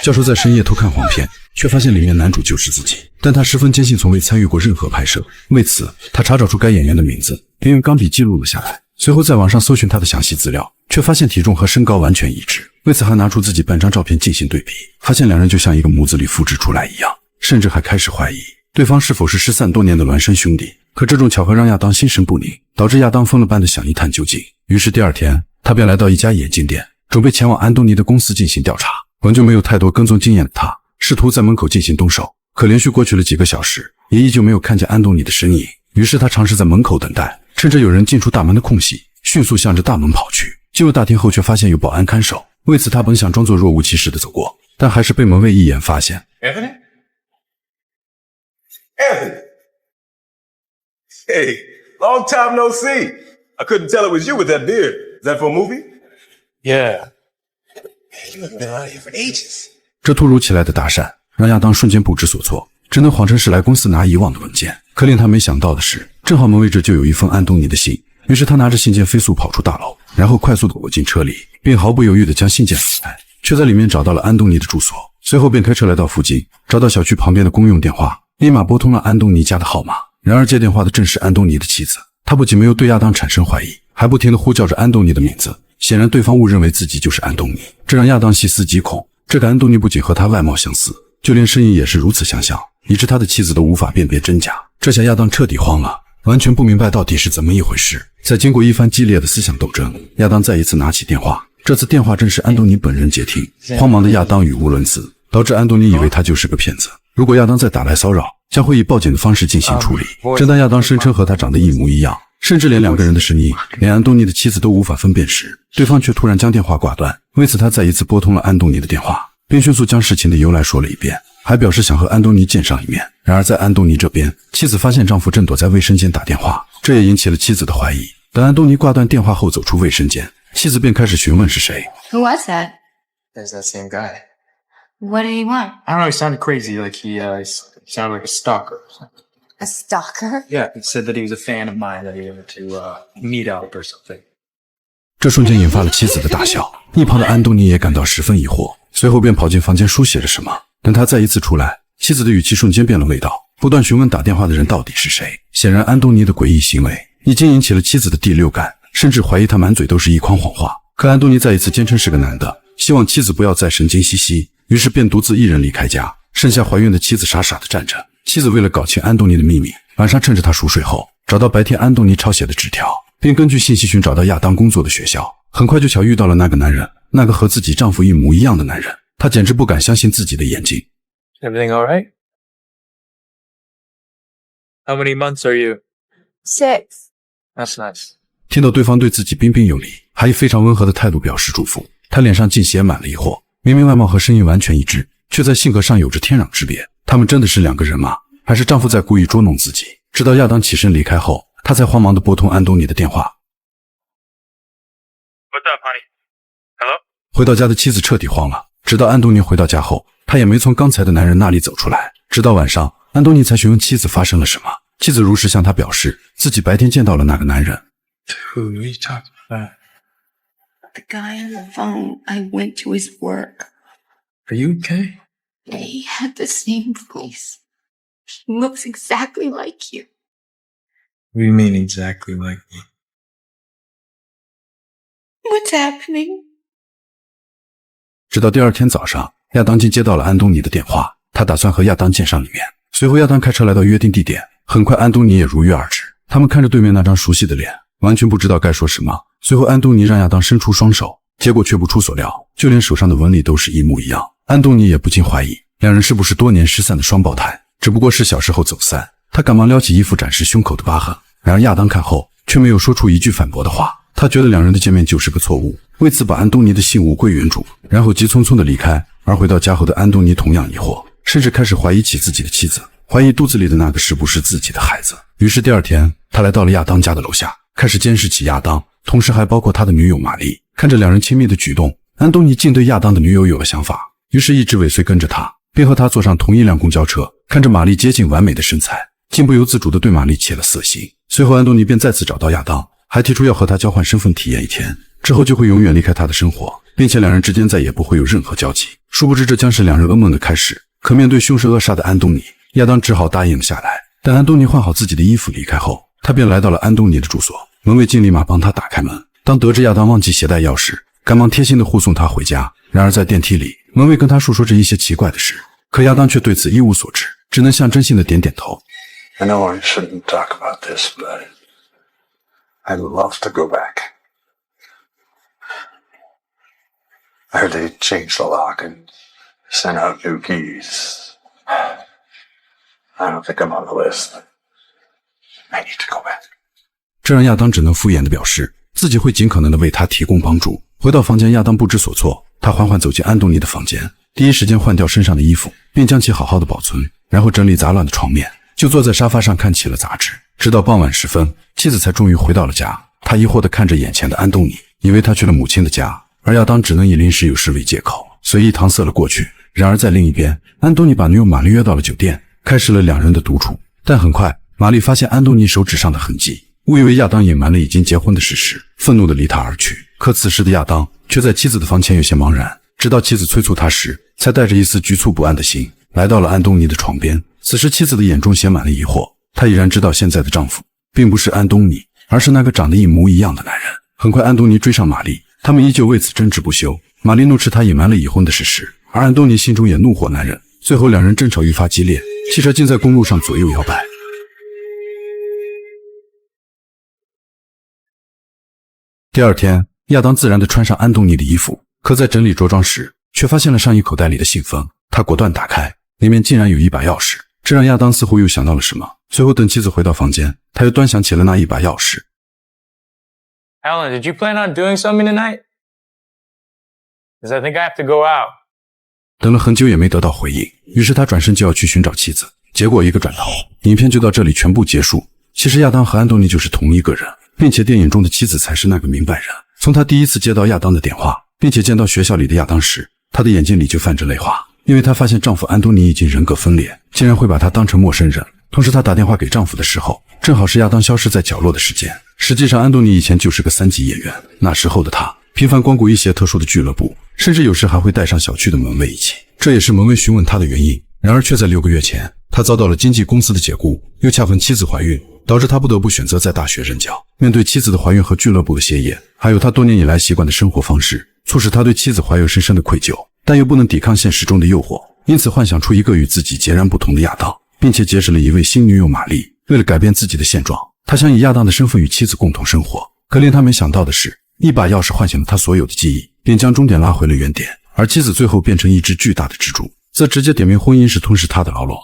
教授在深夜偷看黄片，却发现里面男主就是自己，但他十分坚信从未参与过任何拍摄。为此，他查找出该演员的名字，并用钢笔记录了下来。随后在网上搜寻他的详细资料，却发现体重和身高完全一致。为此还拿出自己半张照片进行对比，发现两人就像一个模子里复制出来一样，甚至还开始怀疑对方是否是失散多年的孪生兄弟。可这种巧合让亚当心神不宁，导致亚当疯了般的想一探究竟。于是第二天，他便来到一家眼镜店，准备前往安东尼的公司进行调查。本就没有太多跟踪经验的他，试图在门口进行动手，可连续过去了几个小时，也依旧没有看见安东尼的身影。于是他尝试在门口等待，趁着有人进出大门的空隙，迅速向着大门跑去。进入大厅后，却发现有保安看守。为此他本想装作若无其事地走过，但还是被门卫一眼发现。Anthony? Hey, long time no see. I couldn't tell it was you with that beard. Is that for a movie? Yeah. You haven't been out here for ages. 这突如其来的搭讪让亚当瞬间不知所措，只能谎称是来公司拿遗忘的文件。可令他没想到的是，正好门卫这就有一封安东尼的信。于是他拿着信件飞速跑出大楼，然后快速地躲进车里，并毫不犹豫地将信件打开，却在里面找到了安东尼的住所。随后便开车来到附近，找到小区旁边的公用电话，立马拨通了安东尼家的号码。然而接电话的正是安东尼的妻子，他不仅没有对亚当产生怀疑，还不停地呼叫着安东尼的名字。显然对方误认为自己就是安东尼，这让亚当细思极恐。这个安东尼不仅和他外貌相似，就连声音也是如此相像，以致他的妻子都无法辨别真假。这下亚当彻底慌了，完全不明白到底是怎么一回事。在经过一番激烈的思想斗争，亚当再一次拿起电话，这次电话正是安东尼本人接听。慌忙的亚当语无伦次，导致安东尼以为他就是个骗子。如果亚当再打来骚扰，将会以报警的方式进行处理。正当亚当声称和他长得一模一样，甚至连两个人的声音，连安东尼的妻子都无法分辨时，对方却突然将电话挂断。为此他再一次拨通了安东尼的电话，并迅速将事情的由来说了一遍，还表示想和安东尼见上一面。然而在安东尼这边，妻子发现丈夫正躲在卫生间打电话，这也引起了妻子的怀疑。等安东尼挂断电话后走出卫生间，妻子便开始询问是谁。 Who was that? There's that same guy. What did he want? I don't know, he sounded crazy, like he sounded like a stalker or something. A stalker? Yeah, he said that he was a fan of mine, that he wanted to meet up or something. 这瞬间引发了妻子的大笑，一旁的安东尼也感到十分疑惑，随后便跑进房间书写着什么。等他再一次出来，妻子的语气瞬间变了味道，不断询问打电话的人到底是谁。显然安东尼的诡异行为已经引起了妻子的第六感，甚至怀疑他满嘴都是一筐谎话。可安东尼再一次坚称是个男的，希望妻子不要再神经兮兮，于是便独自一人离开家，剩下怀孕的妻子傻傻地站着。妻子为了搞清安东尼的秘密，晚上趁着他熟睡后，找到白天安东尼抄写的纸条，并根据信息寻找到亚当工作的学校。很快就巧遇到了那个男人，那个和自己丈夫一模一样的男人。她简直不敢相信自己的眼睛。 Everything all right? How many months are you? 6. That's nice. 听到对方对自己彬彬有礼，还以非常温和的态度表示祝福，她脸上竟写满了疑惑。明明外貌和声音完全一致，却在性格上有着天壤之别。他们真的是两个人吗？还是丈夫在故意捉弄自己？直到亚当起身离开后，她才慌忙地拨通安东尼的电话。 What's up, honey? Hello? 回到家的妻子彻底慌了。直到安东尼回到家后，他也没从刚才的男人那里走出来。直到晚上，安东尼才询问妻子发生了什么。妻子如实向他表示，自己白天见到了那个男人。 Who are you talking about? The guy on the phone. I went to his work. Are you okay? He had the same voice. He looks exactly like you. What do you mean exactly like me? What's happening? 直到第二天早上，亚当竟接到了安东尼的电话，他打算和亚当见上一面。随后亚当开车来到约定地点，很快安东尼也如约而至。他们看着对面那张熟悉的脸，完全不知道该说什么。随后安东尼让亚当伸出双手，结果却不出所料，就连手上的纹理都是一模一样。安东尼也不禁怀疑，两人是不是多年失散的双胞胎，只不过是小时候走散。他赶忙撩起衣服展示胸口的疤痕，然而亚当看后却没有说出一句反驳的话。他觉得两人的见面就是个错误，为此把安东尼的信物归原主，然后急匆匆地离开。而回到家后的安东尼同样疑惑，甚至开始怀疑起自己的妻子，怀疑肚子里的那个是不是自己的孩子。于是第二天，他来到了亚当家的楼下，开始监视起亚当，同时还包括他的女友玛丽。看着两人亲密的举动，安东尼竟对亚当的女友有了想法，于是一直尾随跟着他，并和他坐上同一辆公交车。看着玛丽接近完美的身材，竟不由自主地对玛丽起了色心。随后安东尼便再次找到亚当，还提出要和他交换身份体验一天，之后就会永远离开他的生活。并且两人之间再也不会有任何交集。殊不知这将是两人噩梦的开始。可面对凶神恶煞的安东尼，亚当只好答应了下来。但安东尼换好自己的衣服离开后，他便来到了安东尼的住所。门卫经立马帮他打开门。当得知亚当忘记携带钥匙，赶忙贴心地护送他回家。然而在电梯里，门卫跟他述说着一些奇怪的事，可亚当却对此一无所知，只能象征性地点点头。I know I shouldn't talk about this, but I'd love to go back. I heard they changed the lock and sent out new keys. I don't think I'm on the list. I need to go back. 这让亚当只能敷衍地表示自己会尽可能地为他提供帮助。回到房间，亚当不知所措，他缓缓走进安东尼的房间，第一时间换掉身上的衣服，并将其好好的保存，然后整理杂乱的床面，就坐在沙发上看起了杂志。直到傍晚时分，妻子才终于回到了家。他疑惑地看着眼前的安东尼，以为他去了母亲的家，而亚当只能以临时有事为借口，随意搪塞了过去。然而在另一边，安东尼把女友玛丽约到了酒店，开始了两人的独处。但很快，玛丽发现安东尼手指上的痕迹，误以为亚当隐瞒了已经结婚的事实，愤怒地离他而去。可此时的亚当却在妻子的房前有些茫然，直到妻子催促他时，才带着一丝局促不安的心来到了安东尼的床边。此时妻子的眼中写满了疑惑，她已然知道现在的丈夫并不是安东尼，而是那个长得一模一样的男人。很快安东尼追上玛丽，他们依旧为此争执不休。玛丽怒斥他隐瞒了已婚的事实，而安东尼心中也怒火难忍。最后两人争吵愈发激烈，汽车竟在公路上左右摇摆。第二天，亚当自然地穿上安东尼的衣服，可在整理着装时，却发现了上衣口袋里的信封。他果断打开，里面竟然有一把钥匙，这让亚当似乎又想到了什么。随后等妻子回到房间，他又端详起了那一把钥匙。Alan, did you plan on doing something tonight? Because I think I have to go out. 等了很久也没得到回应，于是他转身就要去寻找妻子，结果一个转头，影片就到这里全部结束。其实亚当和安东尼就是同一个人，并且电影中的妻子才是那个明白人。从他第一次接到亚当的电话，并且见到学校里的亚当时，他的眼睛里就泛着泪花，因为她发现丈夫安东尼已经人格分裂，竟然会把她当成陌生人。同时她打电话给丈夫的时候，正好是亚当消失在角落的时间。实际上安东尼以前就是个3级演员，那时候的他频繁光顾一些特殊的俱乐部，甚至有时还会带上小区的门卫一起，这也是门卫询问他的原因。然而却在6个月前，他遭到了经纪公司的解雇，又恰逢妻子怀孕，导致他不得不选择在大学任教。面对妻子的怀孕和俱乐部的歇业，还有他多年以来习惯的生活方式，促使他对妻子怀有深深的愧疚，但又不能抵抗现实中的诱惑，因此幻想出一个与自己截然不同的亚当，并且结识了一位新女友玛丽。为了改变自己的现状，他想以亚当的身份与妻子共同生活。可令他没想到的是，一把钥匙唤醒了他所有的记忆，并将终点拉回了原点，而妻子最后变成一只巨大的蜘蛛，则直接点明婚姻是吞噬他的牢笼。